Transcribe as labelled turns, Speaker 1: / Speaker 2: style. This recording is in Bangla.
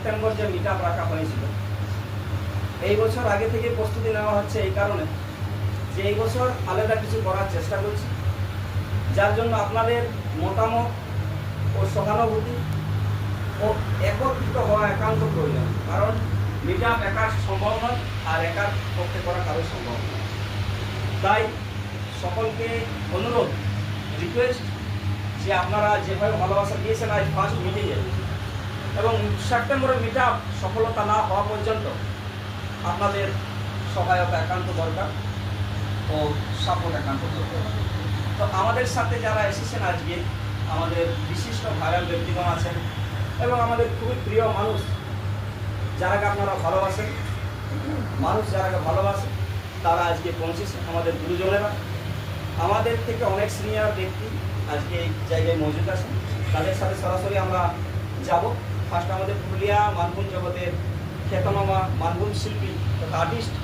Speaker 1: সেপ্টেম্বর যে মিট আপ রাখা হয়েছিল, এই বছর আগে থেকে প্রস্তুতি নেওয়া হচ্ছে এই কারণে যে এই বছর আলাদা কিছু করার চেষ্টা করছি, যার জন্য আপনাদের মতামত ও সহানুভূতি ও একত্রিত হওয়া একান্ত প্রয়োজন। কারণ মিট আপ একার সম্ভব নয়, আর একার পক্ষে করা কারো সম্ভব নয়। তাই সকলকে অনুরোধ, রিকোয়েস্ট যে আপনারা যেভাবে ভালোবাসা দিয়েছেন আজ ফার্স্ট মিটিংয়ে, এবং সেপ্টেম্বরের মিট আপ সফলতা না হওয়া পর্যন্ত আপনাদের সহায়তা একান্ত দরকার ও সাপোর্ট একান্ত দরকার। তো আমাদের সাথে যারা এসেছেন আজকে, আমাদের বিশিষ্ট ভাইরাল ব্যক্তিগণ আছেন এবং আমাদের খুবই প্রিয় মানুষ যারাকে আপনারা ভালোবাসেন, যারাকে ভালোবাসেন তারা আজকে পৌঁছেছে, আমাদের গুরুজনেরা। আমাদের থেকে অনেক সিনিয়র ব্যক্তি আজকে এই জায়গায় মজুদ আছেন, তাদের সাথে সরাসরি আমরা যাব। ফার্স্ট আমাদের পুরুলিয়া মানভূম জগতের খ্যাতনামা মানভূম শিল্পী তথা আর্টিস্ট